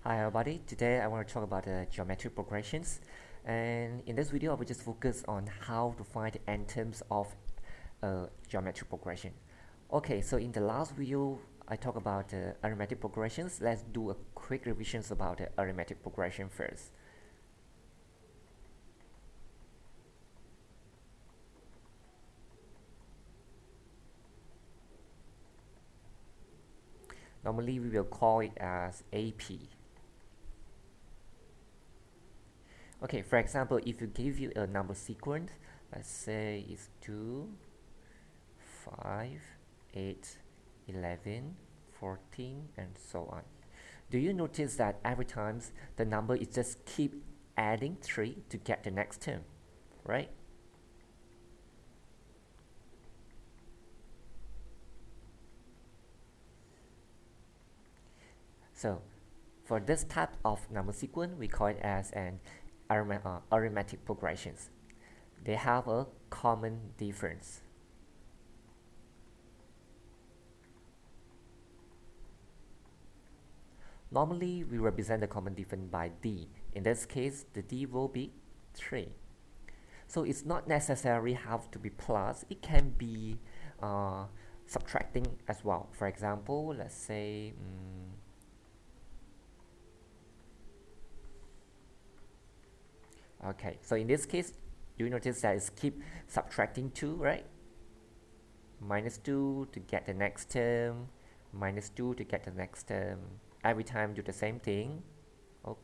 Hi everybody, today I want to talk about geometric progressions, and in this video I will just focus on how to find the n terms of geometric progression. Okay, so in the last video I talked about arithmetic progressions. Let's do a quick revisions about the arithmetic progression first. Normally we will call it as AP. Okay, for example, if you give you a number sequence, let's say it's 2, 5, 8, 11, 14, and so on. Do you notice that every time the number is just keep adding 3 to get the next term, right? So for this type of number sequence, we call it as an arithmetic progressions. They have a common difference. Normally, we represent the common difference by d. In this case, the d will be 3. So it's not necessarily have to be plus. It can be subtracting as well. For example, let's say okay, so in this case, you notice that it's keep subtracting 2, right? Minus 2 to get the next term, minus 2 to get the next term. Every time do the same thing. Oh,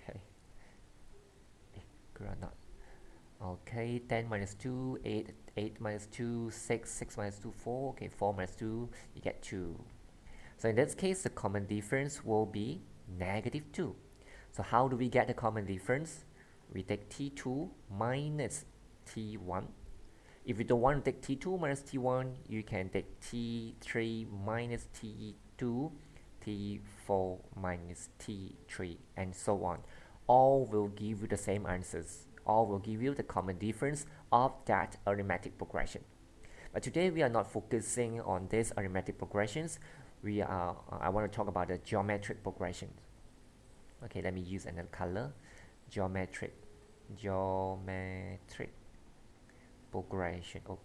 okay. Not. Okay, 10 minus 2, 8, 8 minus 2, 6, 6 minus 2, 4. Okay, 4 minus 2, you get 2. So in this case, the common difference will be negative 2. So how do we get the common difference? We take T2 minus T1. If you don't want to take T2 minus T1, you can take T3 minus T2, T4 minus T3, and so on. All will give you the same answers. All will give you the common difference of that arithmetic progression. But today we are not focusing on these arithmetic progressions. I want to talk about the geometric progressions. Okay, let me use another color. Geometric progression. Oh.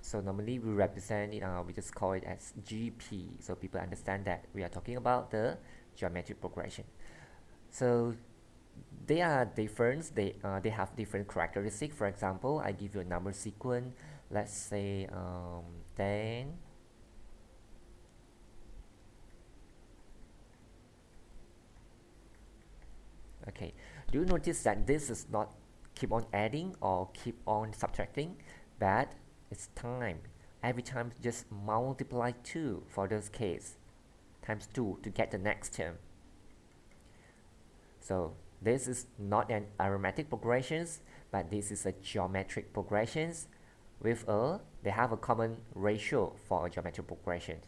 So normally we represent it, we just call it as GP, so people understand that we are talking about the geometric progression. So they are different. They have different characteristics. For example, I give you a number sequence. Let's say 10. Okay. Do you notice that this is not keep on adding or keep on subtracting, but it's time. Every time just multiply 2 for this case, times 2 to get the next term. So this is not an arithmetic progressions, but this is a geometric progressions with they have a common ratio for a geometric progression.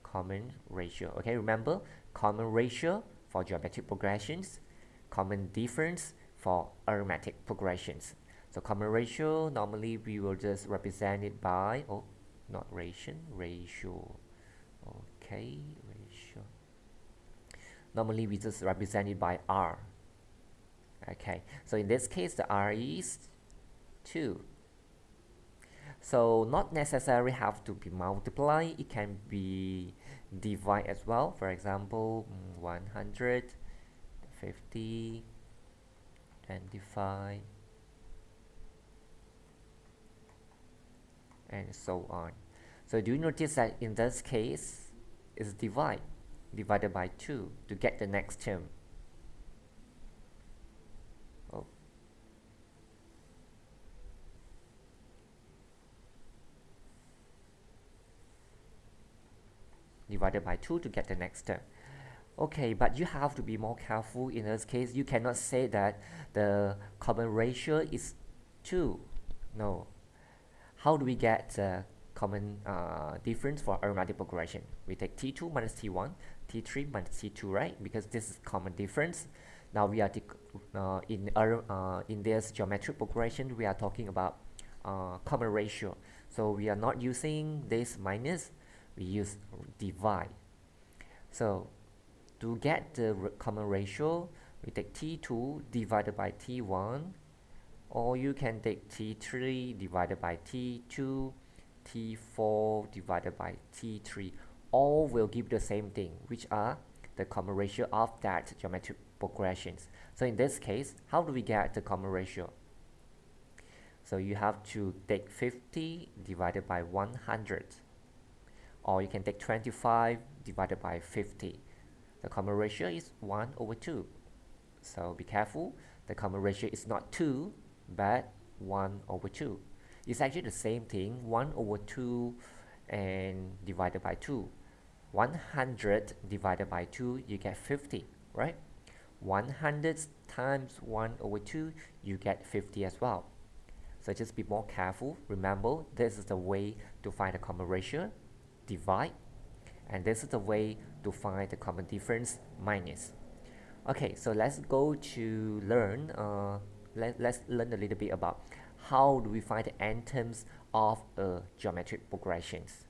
Common ratio. Okay, remember common ratio for geometric progressions, common difference for arithmetic progressions. So common ratio, normally we will just represent it by, not ratio. Okay, ratio. Normally we just represent it by R. Okay, so in this case the R is 2. So not necessarily have to be multiplied, it can be divide as well. For example, 100, 50, 25, and so on. So do you notice that in this case is divided by 2 to get the next term. Divided by 2 to get the next term. Okay, but you have to be more careful in this case. You cannot say that the common ratio is 2. No. How do we get the common difference for arithmetic progression? We take T2 minus T1, T3 minus T2, right? Because this is common difference. Now we are in this geometric progression, we are talking about common ratio. So we are not using this minus, we use divide. So to get the common ratio, we take T2 divided by T1, or you can take T3 divided by T2, T4 divided by T3. All will give the same thing, which are the common ratio of that geometric progressions. So in this case, how do we get the common ratio? So you have to take 50 divided by 100, or you can take 25 divided by 50. The common ratio is 1 over 2. So be careful, the common ratio is not 2, but 1 over 2. It's actually the same thing, 1 over 2 and divided by 2. 100 divided by 2, you get 50, right? 100 times 1 over 2, you get 50 as well. So just be more careful. Remember, this is the way to find the common ratio, divide, and this is the way to find the common difference, minus. Okay, so let's go to learn, let's learn a little bit about how do we find the n terms of a geometric progressions.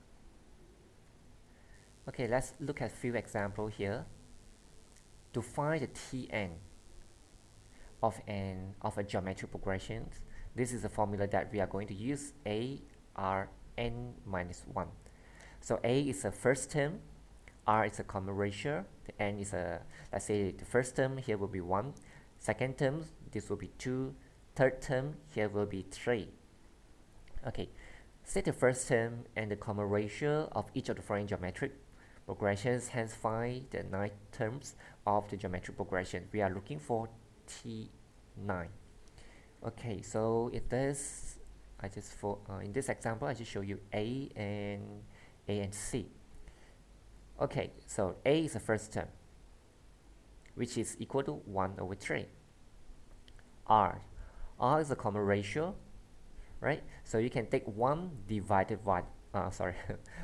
Okay, let's look at a few examples here. To find the Tn of a geometric progression, this is the formula that we are going to use, a r n minus 1. So a is the first term, r is a common ratio, the n is a, let's say the first term here will be 1, second term this will be 2, third term here will be 3. Okay, set the first term and the common ratio of each of the following geometric progressions, hence find the 9 terms of the geometric progression. We are looking for T9. Okay, so in this in this example I just show you A and C. Okay, so A is the first term, which is equal to 1 over 3. R is a common ratio, right? So you can take 1 divided by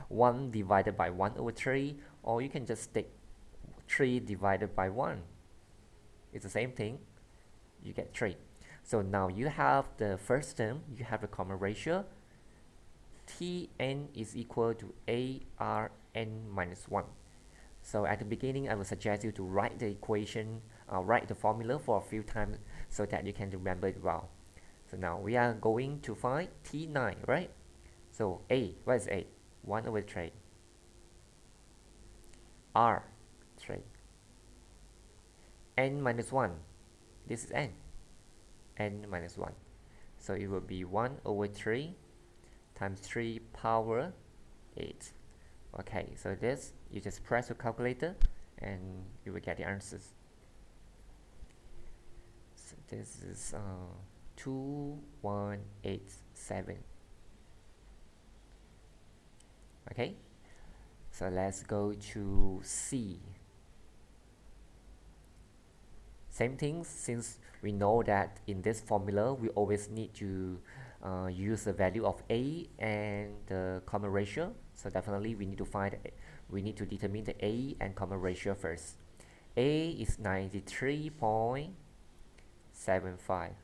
1 divided by 1 over 3, or you can just take 3 divided by 1. It's the same thing, you get 3. So now you have the first term, you have the common ratio, Tn is equal to ARN minus 1. So at the beginning, I would suggest you to write the equation, write the formula for a few times so that you can remember it well. So now we are going to find T9, right? So A, what is A? 1 over 3. R, 3. N minus 1, this is N. N minus 1. So it will be 1 over 3 times 3 power 8. Okay, so this, you just press your calculator and you will get the answers. So this is 2187. Okay, so let's go to C. Same thing, since we know that in this formula we always need to use the value of A and the common ratio. So definitely we need to determine the A and common ratio first. A is 93.75.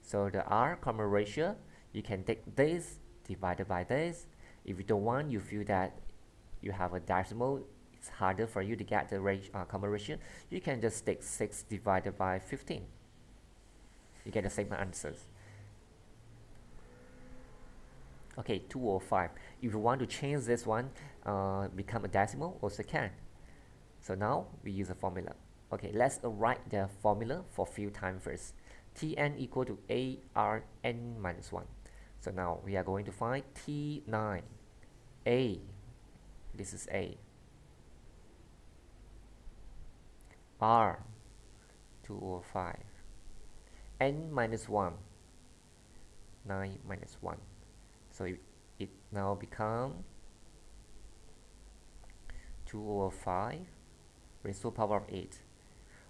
So the R common ratio, you can take this divided by this. If you don't want, you feel that you have a decimal, it's harder for you to get the common ratio, you can just take 6 divided by 15. You get the same answers. Okay, 205. If you want to change this one, become a decimal, also can. So now we use a formula. Okay, let's write the formula for few times first. Tn equal to ARN minus 1. So now we are going to find T9. A, this is A. R, 205. N minus 1, 9 minus 1. So it now becomes 205 raised to the power of 8.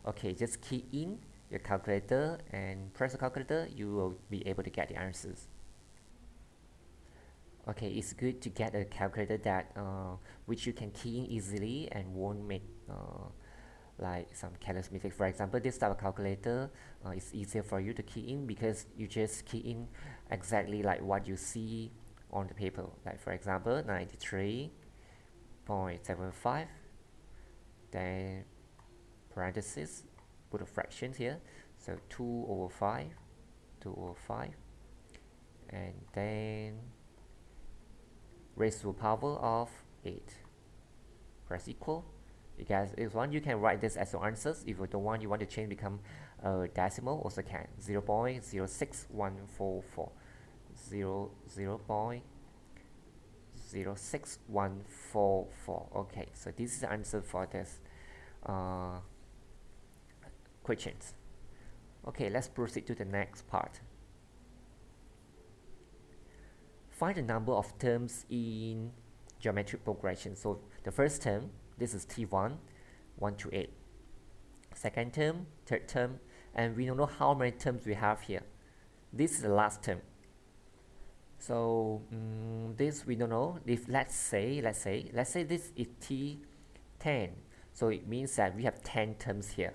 Okay, just key in your calculator and press the calculator, you will be able to get the answers. Okay, it's good to get a calculator that which you can key in easily and won't make like some careless mistake. For example, this type of calculator is easier for you to key in because you just key in exactly like what you see on the paper. Like for example, 93.75, then parenthesis, put a fraction here, so 2 over 5, 2 over 5, and then raised to the power of 8. Press equal. You guys, if want, you can write this as your answers. If you don't want, you want to change become a decimal, also can. 0.06144, 0.06144. Okay, so this is the answer for this questions. Okay, let's proceed to the next part. Find the number of terms in geometric progression. So the first term, this is T1, 1 to 8. Second term, third term, and we don't know how many terms we have here. This is the last term. So this we don't know. If let's say this is T10, so it means that we have 10 terms here.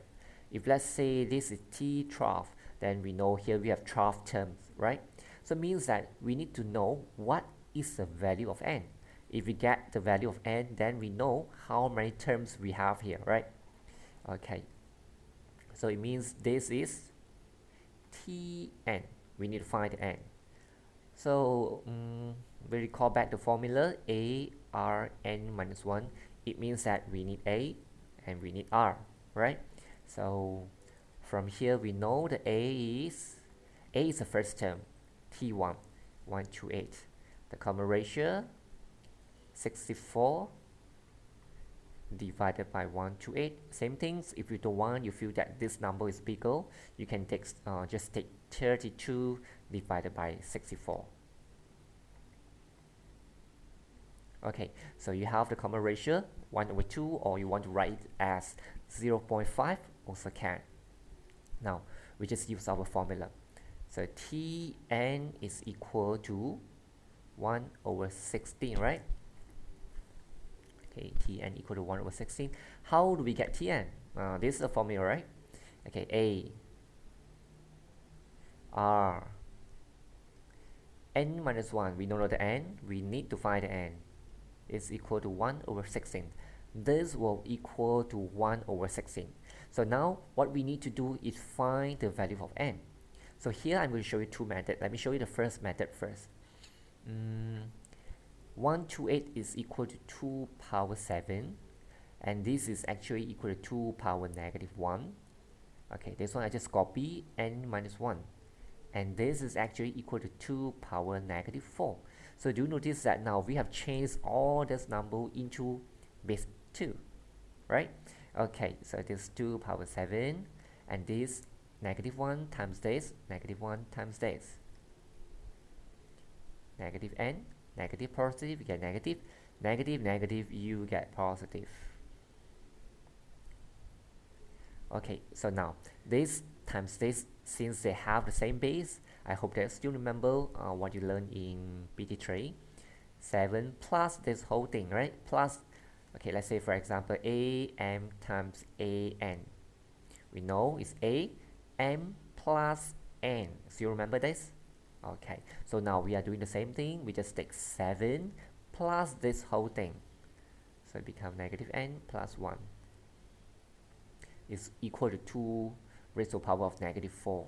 If let's say this is T12, then we know here we have 12 terms, right? So it means that we need to know what is the value of n. If we get the value of n, then we know how many terms we have here, right? Okay. So it means this is Tn. We need to find n. So we recall back the formula a r n minus 1. It means that we need a and we need r, right? So from here we know the a is the first term, T1, 1 to 8. The common ratio, 64 divided by 1 to 8. Same things, if you don't want, you feel that this number is bigger, you can take just take 32 divided by 64. Okay, so you have the common ratio 1 over 2, or you want to write it as 0.5, also can. Now we just use our formula. So Tn is equal to 1 over 16, right? Okay, Tn equal to 1 over 16. How do we get Tn? This is the formula, right? Okay, A R n minus 1, we don't know the n, we need to find the n, is equal to 1 over 16. This will equal to 1 over 16. So now what we need to do is find the value of n. So here I'm going to show you two methods. Let me show you the first method first. 1 to 8 is equal to 2 power 7, and this is actually equal to 2 power negative 1. Okay, this one I just copy n minus 1, and this is actually equal to 2 power negative 4. So do you notice that now we have changed all this number into base 2, right? Okay, so this 2 power 7, and this negative 1 times this, negative 1 times this. Negative n, negative positive, you get negative, negative, negative, you get positive. Okay, so now this times this, since they have the same base, I hope that you still remember what you learned in PT3. 7 plus this whole thing, right? Plus, okay, let's say for example, am times an. We know it's am plus n. So you remember this? Okay, so now we are doing the same thing. We just take 7 plus this whole thing. So it becomes negative n plus 1 is equal to 2 raised to the power of negative 4.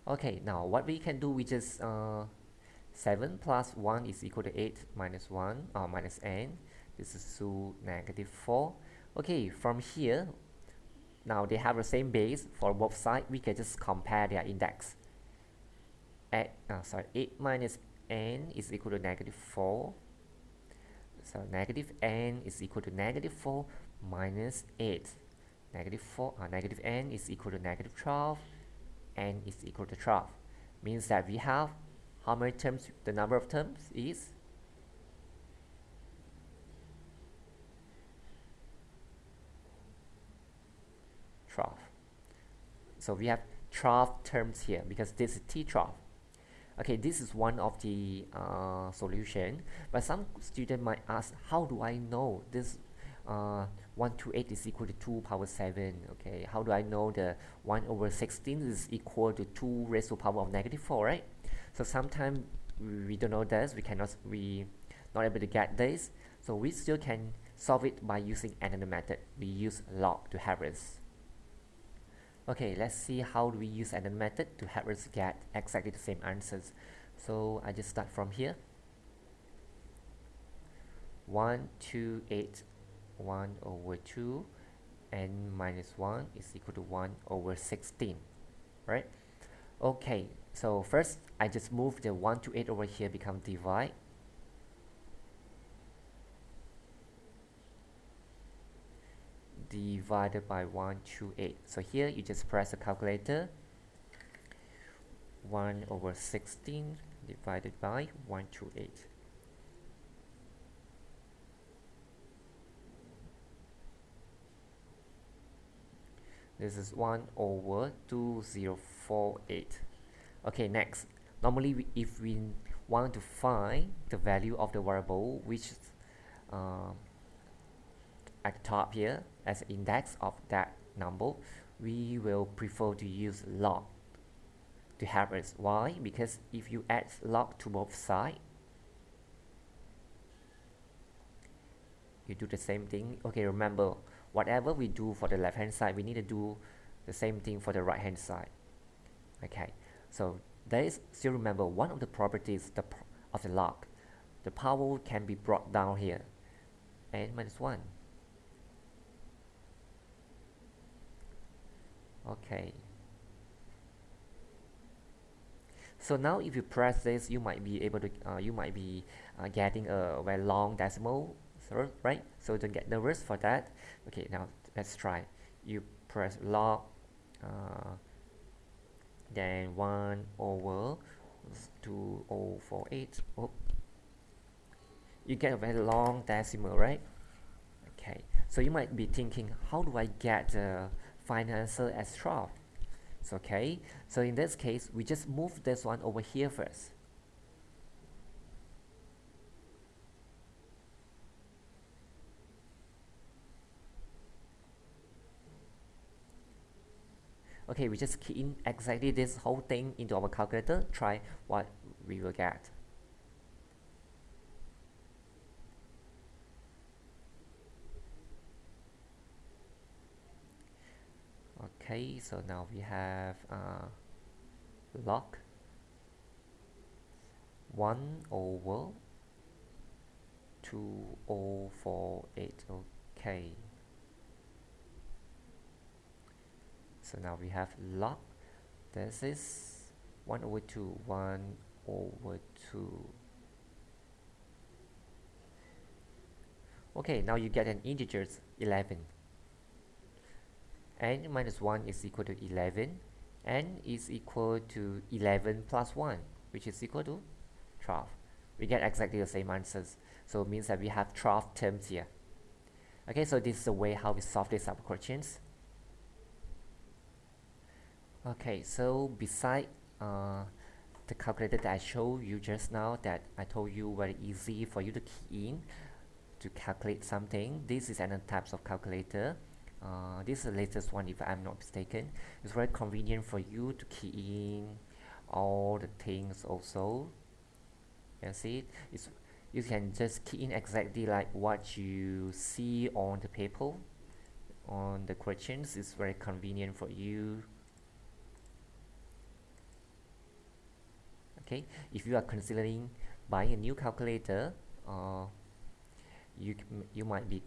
Okay, now what we can do, we just 7 plus 1 is equal to 8 minus 1, minus n. This is 2 negative 4. Okay, from here, now they have the same base for both sides. We can just compare their index. 8 minus n is equal to negative 4. So negative n is equal to negative 4 minus 8. Negative n is equal to negative 12. N is equal to 12. Means that we have how many terms? The number of terms is 12. So we have trough terms here because this is T trough. Okay, this is one of the solution, but some student might ask, how do I know this 128 is equal to 2 power 7? Okay, how do I know the 1 over 16 is equal to 2 raised to the power of negative 4, right? So sometimes we don't know this, we not able to get this, so we still can solve it by using another method. We use log to help us. Okay, let's see how do we use another method to help us get exactly the same answers. So I just start from here. 128 1 over 2 n minus 1 is equal to 1 over 16, right? Okay, so first I just move the 128 over here, become divide. Divided by 128. So here you just press the calculator. 1 over 16 divided by 128. This is 1 over 2048. Okay, next. Normally, if we want to find the value of the variable which at the top here as index of that number, we will prefer to use log to help us. Why? Because if you add log to both sides, you do the same thing. Okay, remember, whatever we do for the left hand side, we need to do the same thing for the right hand side. Okay, so there is, still remember, one of the properties of the log, the power can be brought down here, n minus 1. Okay, so now if you press this, you might be able to getting a very long decimal, right? So don't get nervous for that. Okay, now let's try. You press log then 1 over 2048. Oh, you get a very long decimal, right? Okay, so you might be thinking, how do I get the final answer as 12? So, okay, so in this case, we just move this one over here first. Okay, we just key in exactly this whole thing into our calculator, try what we will get. Okay, so now we have log 1 over 2048. Okay, so now we have log, this is 1 over 2, 1 over 2. Okay, now you get an integer 11. N minus 1 is equal to 11. N is equal to 11 plus 1, which is equal to 12. We get exactly the same answers. So it means that we have 12 terms here. Okay, so this is the way how we solve these type of questions. Okay, so beside the calculator that I showed you just now, that I told you very easy for you to key in to calculate something, this is another types of calculator. This is the latest one, if I'm not mistaken. It's very convenient for you to key in all the things also. You see it? You can just key in exactly like what you see on the paper, on the questions. It's very convenient for you. Okay, if you are considering buying a new calculator, you might be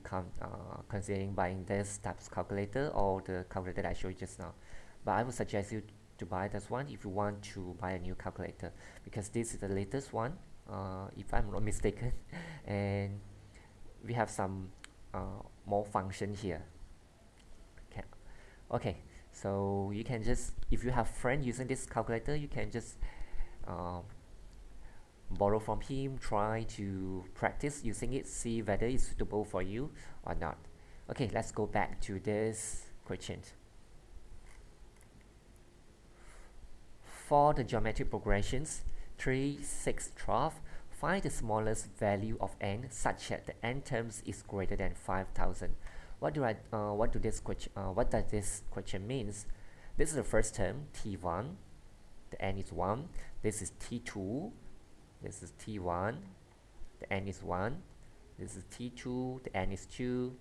considering buying this type of calculator or the calculator that I showed you just now. But I would suggest you to buy this one if you want to buy a new calculator, because this is the latest one, if I'm not mistaken, and we have some more function here. Okay, so you can just, if you have friend using this calculator, you can just borrow from him, try to practice using it, see whether it's suitable for you or not. Okay, let's go back to this question. for the geometric progressions 3, 6, 12, find the smallest value of n such that the n terms is greater than 5000. What does this question means? This is the first term, t1, the n is 1. This is t2, this is t1, the n is 1. This is t2, the n is 2,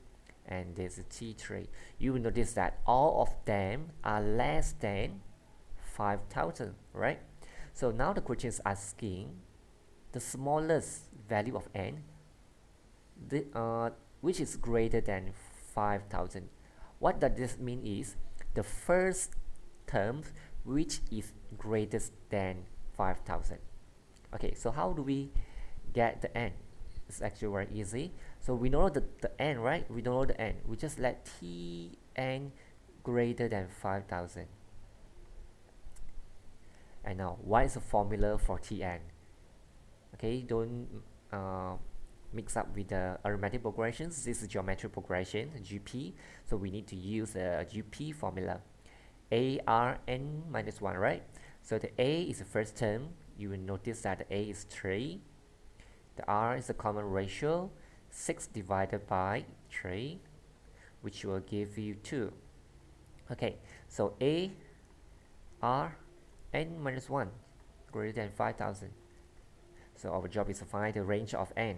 and this is t3. You will notice that all of them are less than 5000, right? So now the question is asking the smallest value of n, which is greater than 5000. What does this mean is the first term which is greater than 5000. Okay, so how do we get the n? It's actually very easy. So we know the n, right? We don't know the n. We just let tn greater than 5000. And now, what is the formula for tn? Okay, don't mix up with the arithmetic progressions. This is geometric progression, GP. So we need to use a GP formula. ARN minus 1, right? So the A is the first term. You will notice that the A is 3. The R is a common ratio, 6 divided by 3, which will give you 2. Okay, so A, R, n minus 1 greater than 5000. So our job is to find the range of n.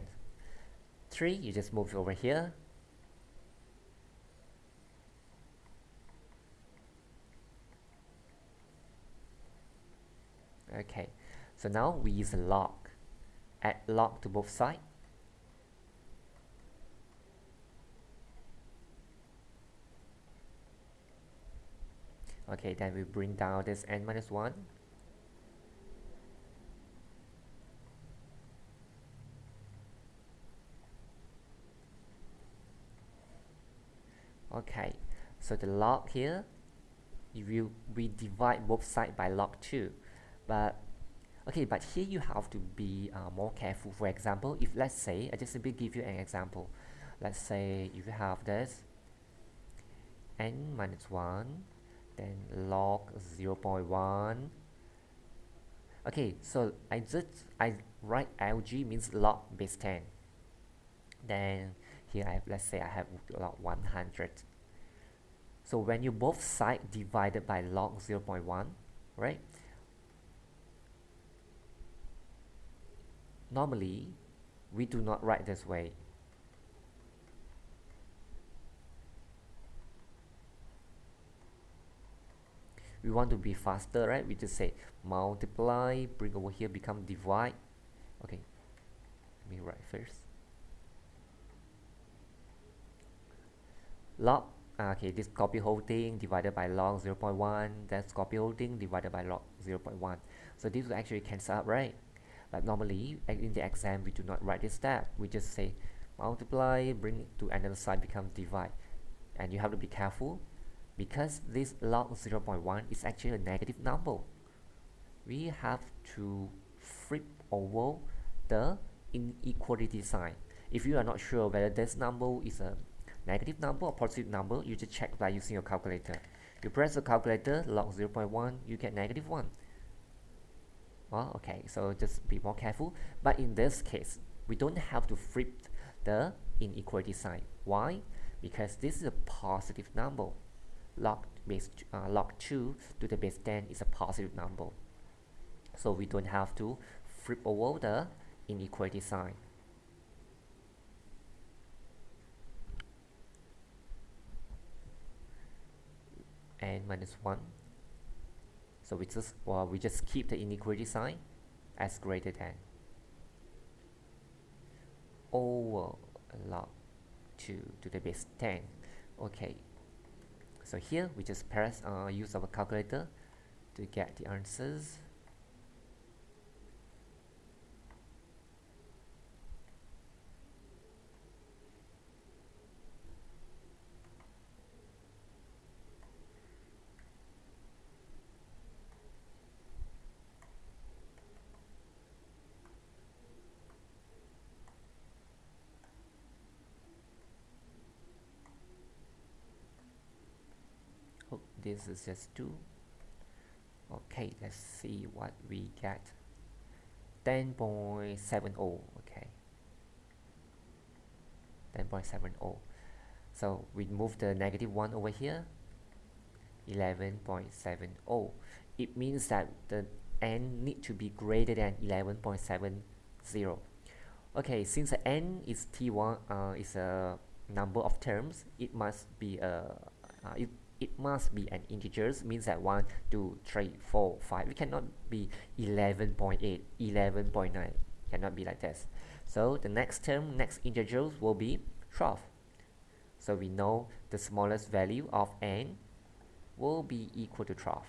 3, you just move over here. Okay, so now we use a log. Add log to both sides. Okay, then we bring down this n minus 1. Okay, so the log here, we divide both sides by log 2. But here you have to be more careful. For example, if let's say, I just simply give you an example. Let's say if you have this n minus 1, then log 0.1. Okay, so I write lg means log base 10. Then here let's say I have log 100. So when you both sides divided by log 0.1, right? Normally, we do not write this way. We want to be faster, right? We just say multiply, bring over here, become divide. Okay, let me write first. Log, okay, this copy whole thing divided by log 0.1, that's copy whole thing divided by log 0.1. So this will actually cancel out, right? But normally, in the exam, we do not write this step. We just say multiply, bring it to another side, become divide. And you have to be careful because this log 0.1 is actually a negative number. We have to flip over the inequality sign. If you are not sure whether this number is a negative number or positive number, you just check by using your calculator. You press the calculator, log 0.1, you get negative 1. Well, okay, so just be more careful. But in this case, we don't have to flip the inequality sign. Why? Because this is a positive number. Log 2 to the base 10 is a positive number. So we don't have to flip over the inequality sign. And minus 1. So we just keep the inequality sign as greater than over log 2 to the base 10. Okay, so here we just use our calculator to get the answers. This is just 2. Okay, let's see what we get. 10.70. Okay, 10.70. So we move the negative 1 over here. 11.70. It means that the n need to be greater than 11.70. Okay, since the n is t1 is a number of terms, it must be it must be an integers, means that 1 2 3 4 5. It cannot be 11.8 11.9, cannot be like this. So the next term, next integers will be 12. So we know the smallest value of n will be equal to 12.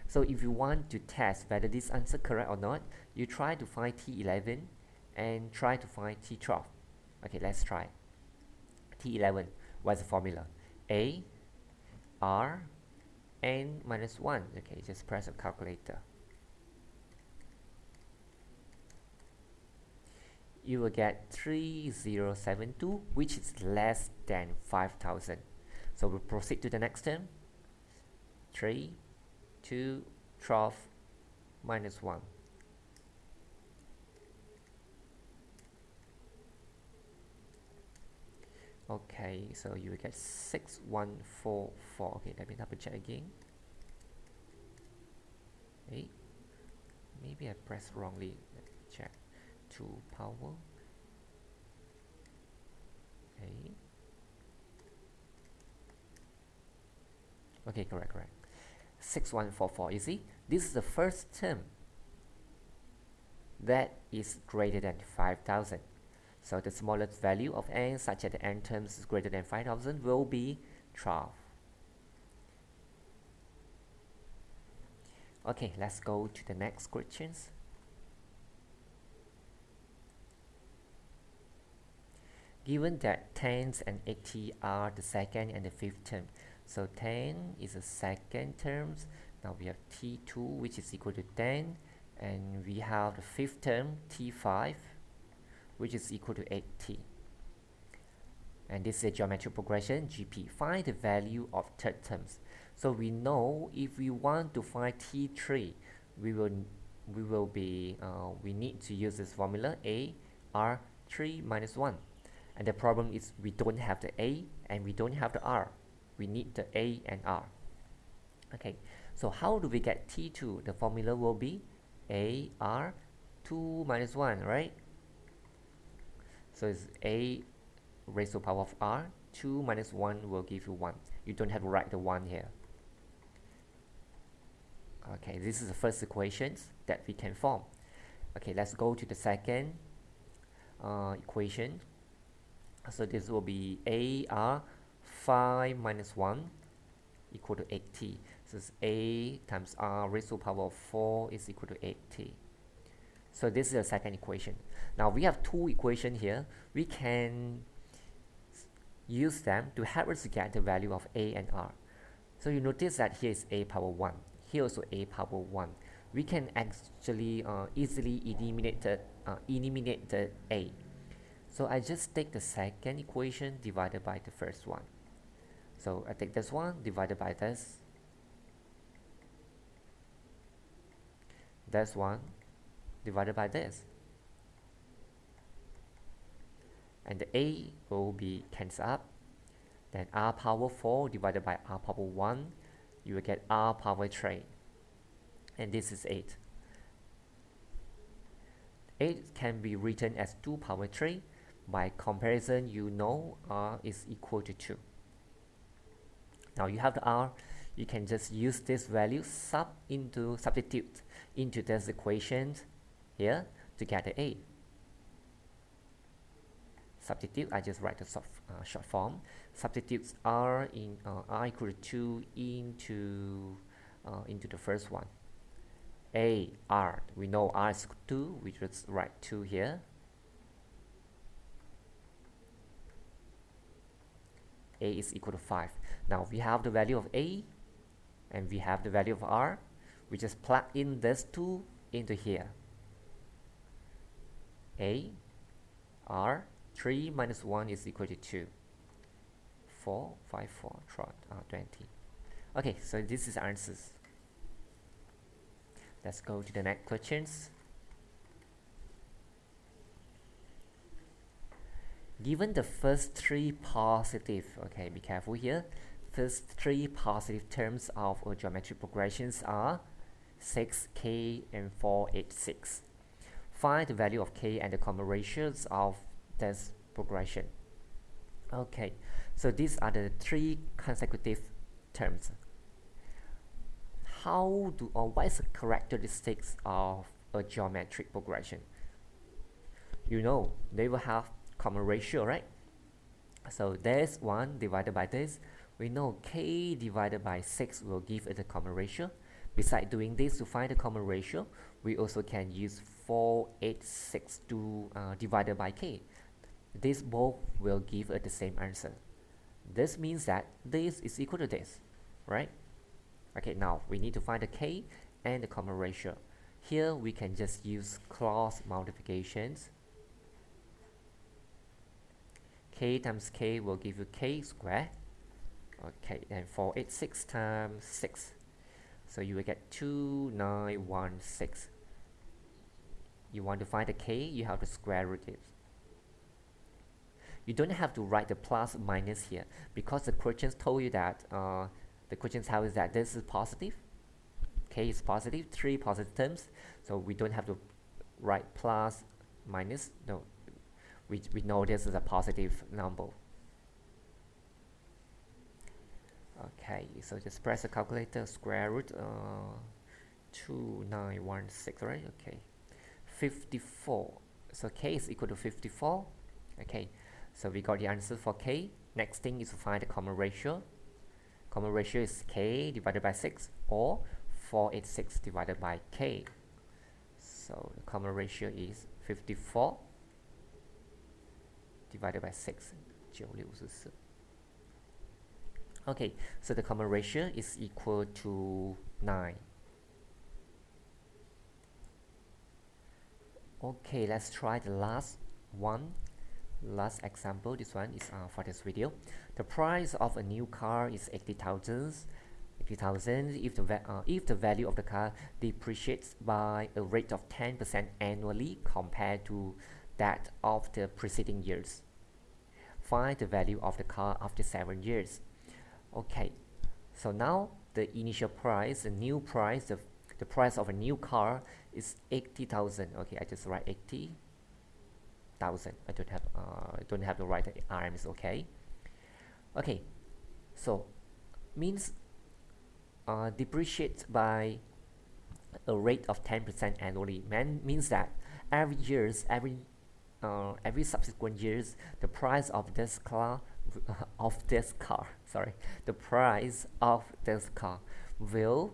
So if you want to test whether this answer correct or not, you try to find T11 and try to find T12. Okay, let's try. T11, what's the formula? A, R, n minus 1. Okay, just press a calculator. You will get 3072, which is less than 5000. So we'll proceed to the next term. 3, 2, 12 minus 1. Okay, so you will get 6144. Okay, let me double check again. Hey, maybe I pressed wrongly. Let me check. 2 power. Okay. Okay, correct. 6144. You see, this is the first term that is greater than 5000. So the smallest value of n such that the n terms is greater than 5000 will be 12. Okay, let's go to the next questions. Given that 10 and 80 are the second and the fifth term, so 10 is the second term. Now we have T2, which is equal to 10, and we have the fifth term, T5, which is equal to 80. And this is a geometric progression, GP. Find the value of third terms. So we know if we want to find T3, we need to use this formula, A, R, 3 minus 1. And the problem is we don't have the A and we don't have the R. We need the A and R. Okay, so how do we get T2? The formula will be A, R, 2 minus 1, right? So it's A raised to the power of R. 2 minus 1 will give you 1. You don't have to write the 1 here. Okay, this is the first equations that we can form. Okay, let's go to the second equation. So this will be AR 5 minus 1 equal to 80. So it's A times R raised to the power of 4 is equal to 80. So this is the second equation. Now we have two equations here. We can use them to help us to get the value of A and R. So you notice that here is A power 1. Here also A power 1. We can actually easily eliminate the A. So I just take the second equation divided by the first one. So I take this one divided by this. This one divided by this. And the A will be cancelled up. Then R power 4 divided by R power 1. You will get R power 3. And this is 8. 8 can be written as 2 power 3. By comparison, you know R is equal to 2. Now you have the R, you can just use this value substitute into this equation here to get the A. Substitute, I just write the short form. Substitutes R in R equal to 2 into the first one. A, R, we know R is 2, we just write 2 here. A is equal to 5. Now we have the value of A and we have the value of R. We just plug in these two into here. A, R, 3 minus 1 is equal to 2. 4, 5, 4, 20. Okay, so this is answers. Let's go to the next questions. Given the first three positive, okay, be careful here. First three positive terms of a geometric progressions are 6k and 486. Find the value of k and the common ratios of this progression. Okay, so these are the three consecutive terms. How do or what is the characteristics of a geometric progression? You know, they will have common ratio, right? So this 1 divided by this, we know k divided by 6 will give it a common ratio. Besides doing this to find the common ratio, we also can use 486 to divided by k. This both will give us the same answer. This means that this is equal to this, right? Okay, now we need to find the k and the common ratio. Here we can just use cross multiplications. K times k will give you k squared. Okay, and 486 times 6. So you will get 2916. You want to find the k, you have to square root it. You don't have to write the plus minus here because the questions told you that the question tells us that this is positive, k is positive, 3 positive terms, so we don't have to write plus minus. No, we know this is a positive number. Okay, so just press the calculator, square root 2916, right? Okay, 54. So k is equal to 54. Okay, so we got the answer for k. Next thing is to find the common ratio. Common ratio is k divided by 6 or 486 divided by k. So the common ratio is 54 divided by 6. 964. Okay, so the common ratio is equal to 9. Okay, let's try the last one. Last example. This one is for this video. The price of a new car is 80,000. 80,000 if the value of the car depreciates by a rate of 10% annually compared to that of the preceding years. Find the value of the car after 7 years. Okay, so now the initial price, the new price, the price of a new car is 80,000. Okay, I just write 80,000. I don't have to write the RMS. Okay. Okay, so means depreciate by a rate of 10% annually. Means that every years, every subsequent years, the price of this car the price of this car will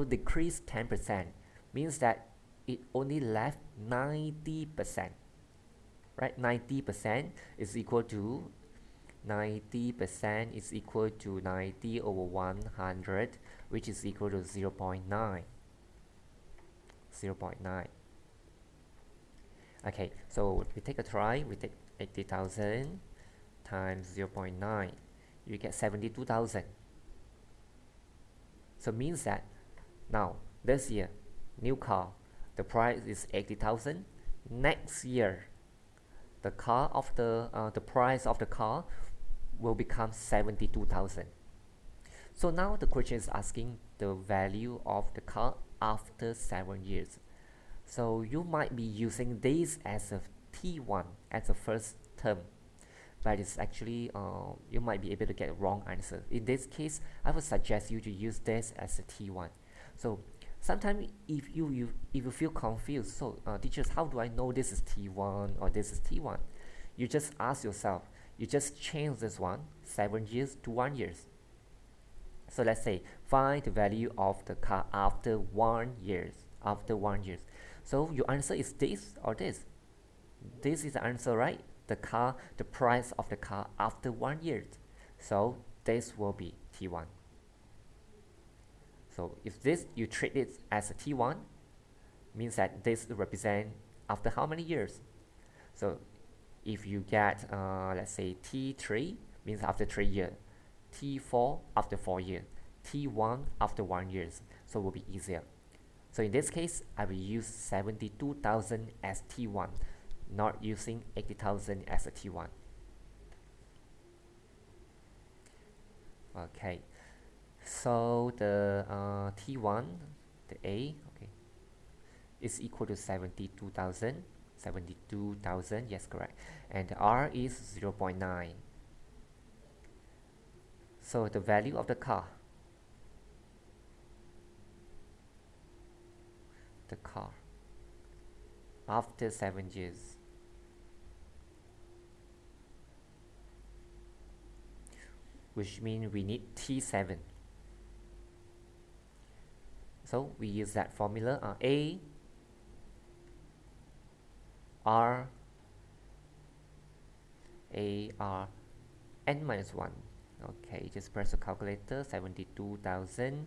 decrease 10%. Means that it only left 90%. Right, 90% is equal to 90 over 100, which is equal to 0.9. 0.9. Okay, so we take a try. We take 80,000 times 0.9. You get 72,000. So means that now this year, new car, the price is 80,000. Next year, the price of the car will become 72,000. So now the question is asking the value of the car after 7 years. So you might be using this as a T1 as a first term, but it's actually you might be able to get a wrong answer. In this case, I would suggest you to use this as a T1. So sometimes if you feel confused, so teachers, how do I know this is T1 or this is T1? You just ask yourself, you just change this one, 7 years to 1 year. So let's say find the value of the car after 1 year. After 1 year. So your answer is this or this. This is the answer, right? The price of the car after 1 year. So this will be T1. So if this you treat it as a T1, means that this represent after how many years? So if you get let's say T3 means after 3 years, T4 after 4 years, T1 after 1 year, so it will be easier. So in this case, I will use 72,000 as T1, not using 80,000 as a T1. Okay, so the T1, the A, okay, is equal to 72,000. 72,000, yes, correct. And the R is 0.9. So the value of the car, after 7 years, which means we need T7. So we use that formula, A R n minus 1. Okay, just press the calculator. 72,000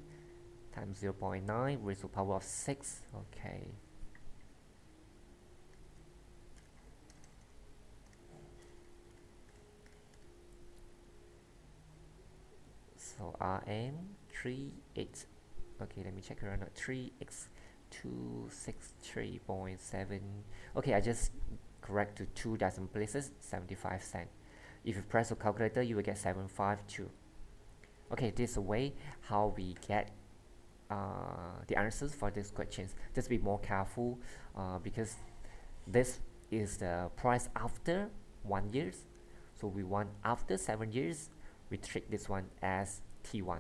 times 0.9 raised to the power of 6. Okay, so Rm 3x. Okay, let me check around. 3x 263.7. Okay, I just correct to 2 decimal places, 75 cents. If you press the calculator, you will get 752. Okay, this is a way how we get the answers for these questions. Just be more careful because this is the price after 1 year. So we want after 7 years, we treat this one as T1.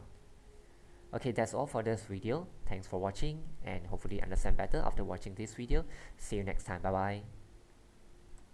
Okay, that's all for this video. Thanks for watching and hopefully understand better after watching this video. See you next time. Bye bye.